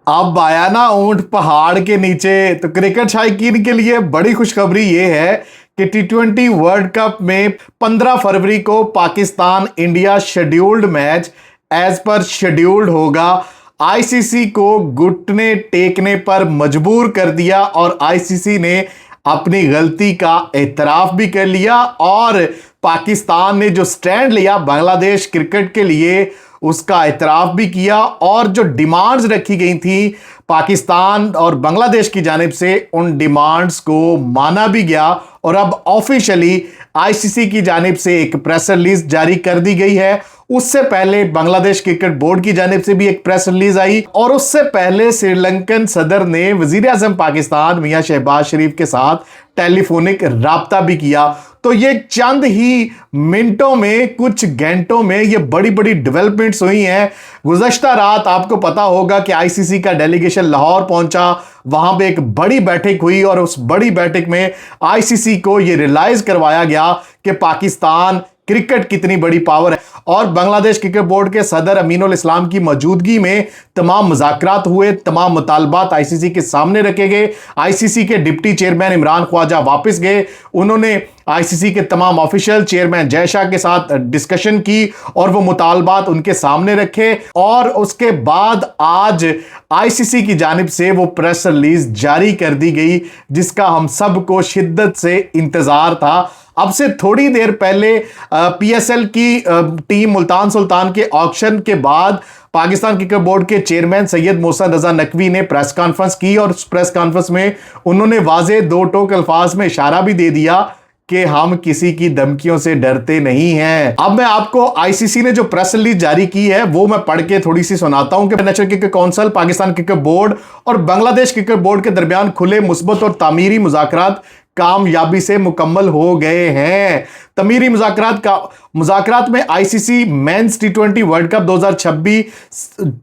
अब आया ना ऊंट पहाड़ के नीचे। तो क्रिकेट शौकीन के लिए बड़ी खुशखबरी ये है कि टी20 वर्ल्ड कप में 15 फरवरी को Pakistan India scheduled match as पर शेड्यूल्ड होगा। आईसीसी को घुटने टेकने पर मजबूर कर दिया और आईसीसी ने अपनी गलती का एतराफ भी कर लिया और पाकिस्तान ने जो स्टैंड लिया बांग्लादेश क्रिकेट के लिए उसका एतराफ भी किया और जो डिमांड्स रखी गई थी पाकिस्तान और बांग्लादेश की जानिब से उन डिमांड्स को माना भी गया। और अब ऑफिशियली आईसीसी की जानिब से एक प्रेस रिलीज जारी कर दी गई है। उससे पहले बांग्लादेश क्रिकेट बोर्ड की जानिब से भी एक प्रेस रिलीज आई और उससे पहले श्रीलंकन सदर ने वजीर आजम पाकिस्तान मियां शहबाज शरीफ के साथ टेलीफोनिक राब्ता भी किया। तो ये चंद ही मिनटों में, कुछ घंटों में ये बड़ी बड़ी डेवलपमेंट्स हुई हैं। गुज़श्ता रात आपको पता होगा कि आईसीसी का डेलीगेशन लाहौर पहुंचा, वहां पे एक बड़ी बैठक हुई और उस बड़ी बैठक में आईसीसी को ये रियलाइज करवाया गया कि पाकिस्तान क्रिकेट कितनी बड़ी पावर है। और बांग्लादेश क्रिकेट बोर्ड के सदर अमीनुल इस्लाम की मौजूदगी में तमाम मुज़ाकरात हुए, तमाम मुतालबात आईसीसी के सामने रखे गए। आईसीसी के डिप्टी चेयरमैन इमरान ख्वाजा वापस गए, उन्होंने आईसीसी के तमाम ऑफिशियल चेयरमैन जय शाह के साथ डिस्कशन की और वो मुतालबात उनके सामने रखे। और उसके बाद आज आईसीसी की जानिब से वो प्रेस रिलीज जारी कर दी गई जिसका हम सबको शिद्दत से इंतजार था। अब से थोड़ी देर पहले पीएसएल की टीम मुल्तान सुल्तान के ऑक्शन के बाद पाकिस्तान क्रिकेट बोर्ड के चेयरमैन सैयद मोहसिन रजा नकवी ने प्रेस कॉन्फ्रेंस की और उस प्रेस कॉन्फ्रेंस में उन्होंने वाज़े दो टोक अल्फाज में इशारा भी दे दिया कि हम किसी की धमकियों से डरते नहीं हैं। अब मैं आपको आईसीसी ने जो प्रेस रिलीज जारी की है वो मैं पढ़ के थोड़ी सी सुनाता हूं कि national cricket council, Pakistan cricket board और बांग्लादेश क्रिकेट बोर्ड के दरमियान खुले, मुस्बत और तामीरी मुज़ाकरात कामयाबी से मुकम्मल हो गए हैं। तमीरी मुज़ाकरात में आईसीसी मेंस टी20 वर्ल्ड कप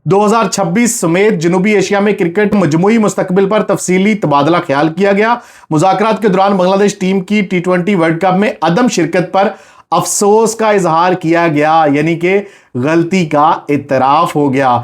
2026 समेत जनूबी एशिया में क्रिकेट मजमूई मुस्तकबिल पर तफसीली तबादला ख्याल किया गया। मुज़ाकरात के दौरान बांग्लादेश टीम की टी20 वर्ल्ड कप में अदम शिरकत पर अफसोस का इजहार किया गया, यानी कि गलती का इतराफ हो गया।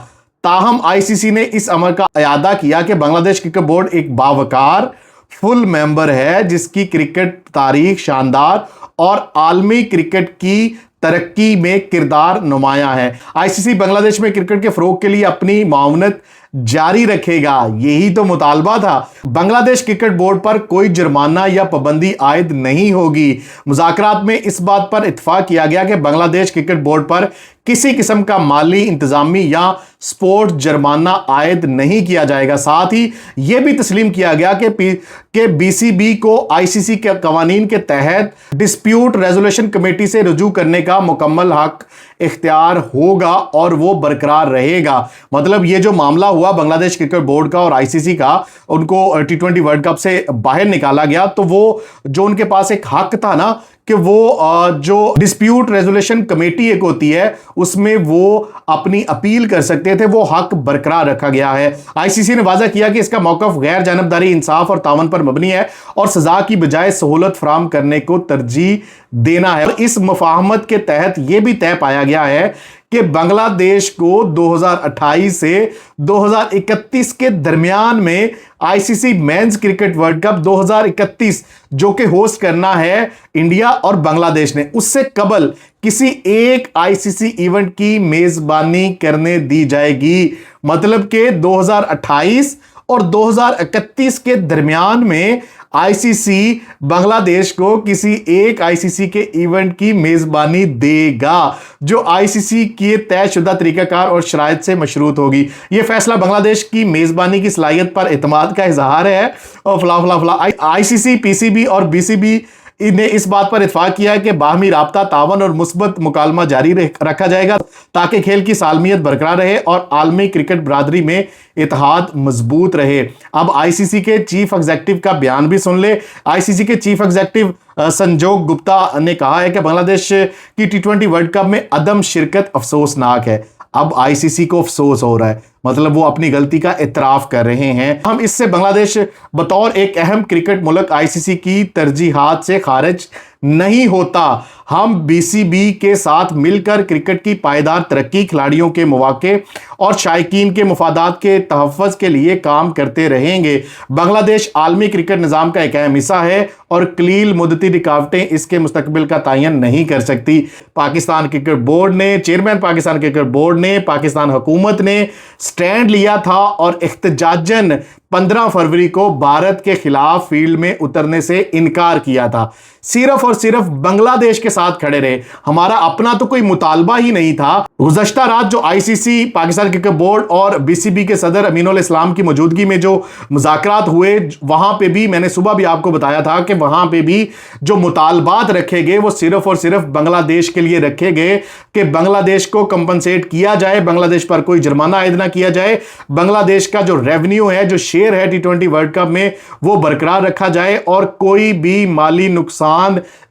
ताहम आईसीसी ने इस अमर का अयादा किया कि बांग्लादेश क्रिकेट बोर्ड एक बावकार फुल मेंबर है जिसकी क्रिकेट तारीख शानदार और आलमी क्रिकेट की तरक्की में किरदार नुमाया है। आईसीसी बांग्लादेश में क्रिकेट के फरोग के लिए अपनी मावनत जारी रखेगा, यही तो मुतालबा था। बांग्लादेश क्रिकेट बोर्ड पर कोई जुर्माना या पाबंदी आयद नहीं होगी। मुज़ाकरात में इस बात पर इत्तफाक किया गया कि बांग्लादेश क्रिकेट बोर्ड पर किसी किस्म का माली, इंतजामी या स्पोर्ट जुर्माना आयद नहीं किया जाएगा। साथ ही यह भी तस्लीम किया गया कि बीसीबी को आईसीसी के कवानीन के तहत डिस्प्यूट रेजोल्यूशन कमेटी से रुजू करने का मुकम्मल हक इख्तियार होगा और वो बरकरार रहेगा। मतलब ये जो मामला हुआ बांग्लादेश क्रिकेट बोर्ड का और आईसीसी का, उनको टी20 वर्ल्ड कप से बाहर निकाला गया, तो वो जो उनके पास एक हक था ना कि वो जो डिस्प्यूट रेजोल्यूशन कमेटी एक होती है उसमें वो अपनी अपील कर सकते थे, वो हक बरकरार रखा गया है। आईसीसी ने वाज़ा किया कि इसका मौक़िफ़ गैर जानबदारी, इंसाफ और तावन पर मबनी है और सजा की बजाय सहूलत फराहम करने को तरजीह देना है। इस मुफाहमत के तहत यह भी तय पाया गया है कि बांग्लादेश को 2028 से 2031 के दरमियान में ICC men's cricket world cup 2031 जो कि होस्ट करना है इंडिया और बांग्लादेश ने, उससे कबल किसी एक आईसीसी इवेंट की मेजबानी करने दी जाएगी। मतलब कि 2028 और 2031 के दरमियान में आईसीसी बांग्लादेश को किसी एक आईसीसी के इवेंट की मेजबानी देगा जो आईसीसी के तयशुदा तरीकाकार और शराइत से मशरूत होगी। यह फैसला बांग्लादेश की मेजबानी की सलाहियत पर एतमाद का इजहार है और फला फला फला। आईसीसी, पीसीबी और बीसीबी ने इस बात पर इत्फाक किया है कि बाहमी राब्ता, तावन और मुस्बत मुकालमा जारी रखा जाएगा ताकि खेल की सालमियत बरकरार रहे और आलमी क्रिकेट बरादरी में इत्तेहाद मजबूत रहे। अब आईसीसी के चीफ एग्जीक्यूटिव का बयान भी सुन ले। आईसीसी के चीफ एग्जीक्यूटिव संजोग गुप्ता ने कहा है कि बांग्लादेश की टी20 वर्ल्ड कप में अदम शिरकत अफसोसनाक है। अब आईसीसी को अफसोस हो रहा है। मतलब वो अपनी गलती का इतराफ कर रहे हैं। हम इससे बांग्लादेश बतौर एक अहम क्रिकेट मुल्क आईसीसी की तरजीहात से खारिज नहीं होता। हम बीसीबी के साथ मिलकर क्रिकेट की पायदार तरक्की, खिलाड़ियों के मौके और शायकीन के मुफादात के तहफ़्फ़ुज़ के लिए काम करते रहेंगे। बांग्लादेश आलमी क्रिकेट निज़ाम का एक अहम हिस्सा है और कलील मुद्दती रुकावटें इसके मुस्तकबिल का तयन नहीं कर सकती। पाकिस्तान क्रिकेट बोर्ड ने, चेयरमैन पाकिस्तान क्रिकेट बोर्ड ने, पाकिस्तान हुकूमत ने स्टैंड लिया था और इख्तिजाजन 15 फरवरी को भारत के खिलाफ फील्ड में उतरने से इनकार किया था। सिर्फ और सिर्फ बांग्लादेश के साथ खड़े रहे। हमारा अपना तो कोई मुतालबा ही नहीं था। गुज़श्ता रात जो आईसीसी, पाकिस्तान क्रिकेट बोर्ड और बीसीबी के सदर अमीनुल इस्लाम की मौजूदगी में जो मुज़ाकरात हुए, वहां पे भी मैंने सुबह भी आपको बताया था कि वहां पे भी जो मुतालबात रखे गए वो सिर्फ और सिर्फ बांग्लादेश के लिए रखे गए कि बांग्लादेश को कंपनसेट किया जाए, बांग्लादेश पर कोई जुर्माना आयद ना किया जाए, बांग्लादेश का जो रेवेन्यू है, जो शेयर है टी20 वर्ल्ड कप में, वो बरकरार रखा जाए और कोई भी माली नुकसान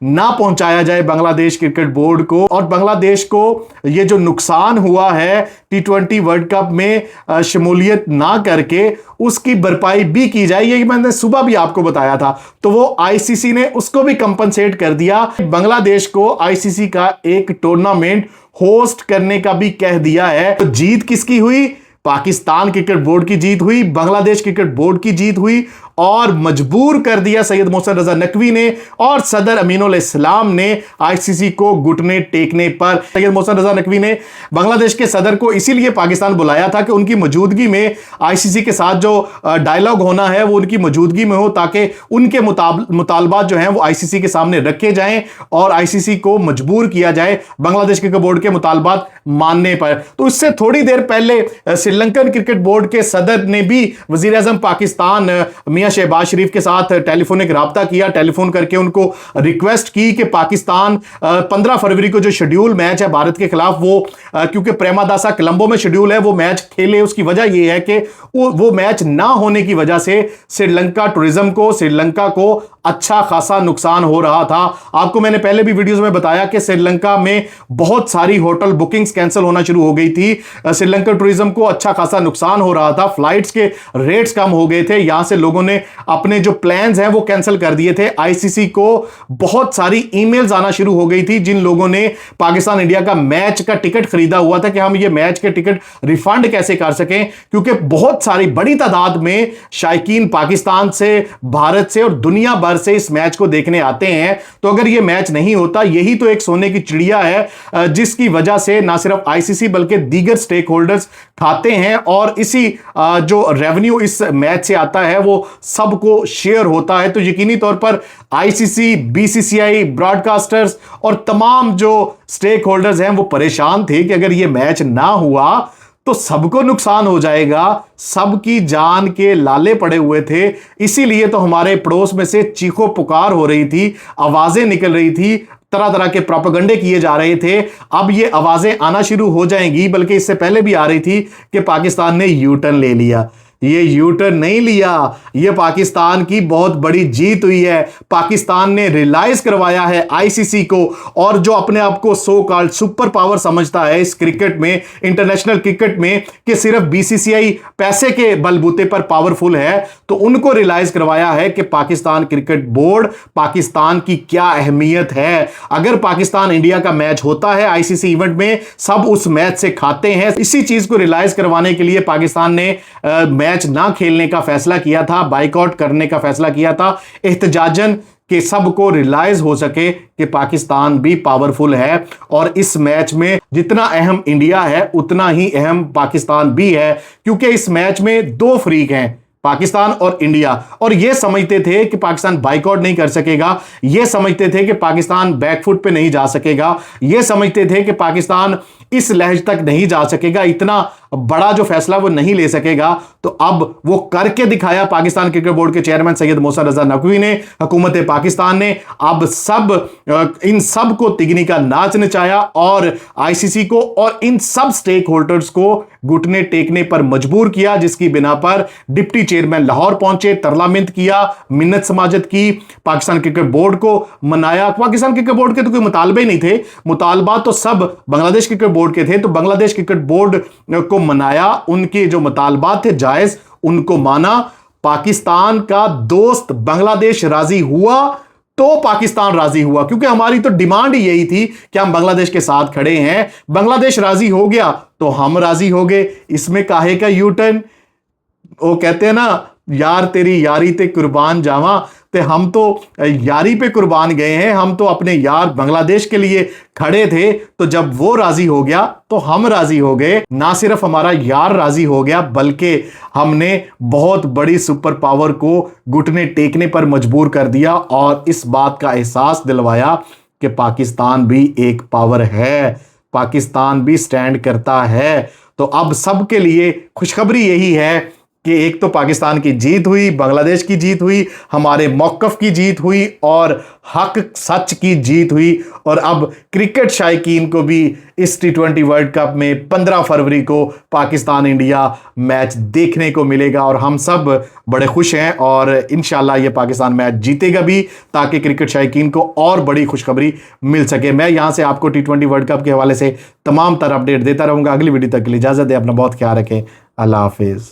ना पहुंचाया जाए बांग्लादेश क्रिकेट बोर्ड को। और बांग्लादेश को ये जो नुकसान हुआ है टी20 वर्ल्ड कप में शमूलियत ना करके, उसकी भरपाई भी की जाए, ये मैंने सुबह भी आपको बताया था। तो वो आईसीसी ने उसको भी कंपनसेट कर दिया। बांग्लादेश को आईसीसी का एक टूर्नामेंट होस्ट करने का भी कह दिया है। तो जीत किसकी हुई? पाकिस्तान क्रिकेट बोर्ड की जीत हुई, बांग्लादेश क्रिकेट बोर्ड की जीत हुई और मजबूर कर दिया सैयद मोहसिन रजा नकवी ने और सदर अमीनुल इस्लाम ने आईसीसी को घुटने टेकने पर। सैयद मोहसिन रजा नकवी ने बांग्लादेश के सदर को इसीलिए पाकिस्तान बुलाया था कि उनकी मौजूदगी में आईसीसी के साथ जो डायलॉग होना है वो उनकी मौजूदगी में हो, ताकि उनके मुतालबात जो हैं वो आईसीसी के सामने रखे जाएं और आईसीसी को मजबूर किया जाए बांग्लादेश क्रिकेट बोर्ड के मुतालबात मानने पर। तो इससे थोड़ी देर पहले श्रीलंकन क्रिकेट बोर्ड के सदर ने भी वजीर आजम पाकिस्तान मियां शहबाज शरीफ के साथ टेलीफोनिक राब्ता किया, टेलीफोन करके उनको रिक्वेस्ट की कि पाकिस्तान 15 फरवरी को जो शेड्यूल मैच है भारत के खिलाफ, वो क्योंकि प्रेमादासा कोलंबो में शेड्यूल है, वो मैच खेले। उसकी वजह यह है कि वो मैच ना होने की वजह से श्रीलंका टूरिज्म को, श्रीलंका को अच्छा खासा नुकसान हो रहा था। आपको मैंने पहले भी वीडियोस में बताया कि श्रीलंका में बहुत सारी होटल बुकिंग्स कैंसिल होना शुरू हो गई थी। श्रीलंका टूरिज्म को अच्छा खासा नुकसान हो रहा था, फ्लाइट्स के रेट्स कम हो गए थे, यहां से लोगों ने अपने जो प्लान्स हैं वो कैंसिल कर दिए थे। आईसीसी को बहुत सारी ईमेल्स आना शुरू हो गई थी जिन लोगों ने पाकिस्तान इंडिया का मैच का टिकट खरीदा हुआ था कि हम ये मैच के टिकट रिफंड कैसे कर सकें, क्योंकि बहुत सारी बड़ी तादाद में शायकीन पाकिस्तान से, भारत से और दुनिया भर से इस मैच को देखने आते हैं। तो अगर ये मैच नहीं होता, यही तो एक सोने की चिड़िया है जिसकी वजह से ना सिर्फ आईसीसी बल्कि दीगर स्टेक होल्डर्स खाते हैं और इसी जो रेवेन्यू इस मैच से आता है वो सबको शेयर होता है। तो यकीनी तौर पर आईसीसी, बीसीसीआई, ब्रॉडकास्टर्स और तमाम जो स्टेक होल्डर्स हैं वो परेशान थे कि अगर ये मैच ना हुआ तो सबको नुकसान हो जाएगा, सबकी जान के लाले पड़े हुए थे। इसीलिए तो हमारे पड़ोस में से चीखो पुकार हो रही थी, आवाजें निकल रही थी, तरह तरह के प्रोपेगेंडे किए जा रहे थे। अब ये आवाजें आना शुरू हो जाएंगी, बल्कि इससे पहले भी आ रही थी कि पाकिस्तान ने यू टर्न ले लिया। ये यू टर्न नहीं लिया, ये पाकिस्तान की बहुत बड़ी जीत हुई है। पाकिस्तान ने रियलाइज करवाया है आईसीसी को, और जो अपने आप को सो कॉल्ड सुपर पावर समझता है इस क्रिकेट में, इंटरनेशनल क्रिकेट में, कि सिर्फ बीसीसीआई पैसे के बलबूते पर पावरफुल है, तो उनको रियलाइज करवाया है कि पाकिस्तान क्रिकेट बोर्ड, पाकिस्तान की क्या अहमियत है। अगर पाकिस्तान इंडिया का मैच होता है आईसीसी इवेंट में, सब उस मैच से खाते हैं। इसी चीज को रियलाइज करवाने के लिए पाकिस्तान ने मैच ना खेलने का फैसला किया था, बाइकआउट करने का फैसला किया था, एहतजाजन, कि सबको रियलाइज हो सके कि पाकिस्तान भी पावरफुल है और इस मैच में जितना अहम इंडिया है उतना ही अहम पाकिस्तान भी है, क्योंकि इस मैच में दो फ्रीक हैं, पाकिस्तान और इंडिया। और यह समझते थे कि पाकिस्तान बाइकआउट नहीं कर सकेगा, यह समझते थे कि पाकिस्तान बैकफुट पे नहीं जा सकेगा, यह समझते थे कि पाकिस्तान इस लहज तक नहीं जा सकेगा, इतना बड़ा जो फैसला वो नहीं ले सकेगा। तो अब वो करके दिखाया पाकिस्तान क्रिकेट बोर्ड के चेयरमैन सैयद मोहसिन रजा नकवी ने, हुकूमत पाकिस्तान ने। अब सब इन सब को तिगनी का नाच नचाया और आईसीसी को और इन सब स्टेक होल्डर्स को घुटने टेकने पर मजबूर किया, जिसकी बिना पर डिप्टी चेयरमैन लाहौर पहुंचे, तरलामिंत किया, मिन्नत समाजत की, पाकिस्तान क्रिकेट बोर्ड को मनाया। पाकिस्तान क्रिकेट बोर्ड के तो कोई मुतालबे नहीं थे, मुतालबात तो सब बांग्लादेश क्रिकेट बोर्ड के थे। तो बांग्लादेश क्रिकेट बोर्ड को उनको मनाया, उनके जो मुतालबात थे जायज उनको माना। पाकिस्तान का दोस्त बांग्लादेश राजी हुआ तो पाकिस्तान राजी हुआ, क्योंकि हमारी तो डिमांड ही यही थी कि हम बांग्लादेश के साथ खड़े हैं। बांग्लादेश राजी हो गया तो हम राजी हो गए। इसमें काहे का यू टर्न? वो कहते हैं ना, यार तेरी यारी ते कुर्बान जावा, ते हम तो यारी पे कुर्बान गए हैं। हम तो अपने यार बांग्लादेश के लिए खड़े थे, तो जब वो राजी हो गया तो हम राजी हो गए। ना सिर्फ हमारा यार राजी हो गया, बल्कि हमने बहुत बड़ी सुपर पावर को घुटने टेकने पर मजबूर कर दिया और इस बात का एहसास दिलवाया कि पाकिस्तान भी एक पावर है, पाकिस्तान भी स्टैंड करता है। तो अब सबके लिए खुशखबरी यही है कि एक तो पाकिस्तान की जीत हुई, बांग्लादेश की जीत हुई, हमारे मौक़िफ़ की जीत हुई और हक सच की जीत हुई। और अब क्रिकेट शायकीन को भी इस T20 वर्ल्ड कप में 15 फरवरी को पाकिस्तान इंडिया मैच देखने को मिलेगा और हम सब बड़े खुश हैं और इंशाल्लाह ये पाकिस्तान मैच जीतेगा भी, ताकि क्रिकेट शायकीन को और बड़ी खुशखबरी मिल सके। मैं यहाँ से आपको T20 वर्ल्ड कप के हवाले से तमाम तरह अपडेट देता रहूँगा। अगली वीडियो तक के लिए इजाज़त दें, अपना बहुत ख्याल रखें। अल्लाह हाफिज़।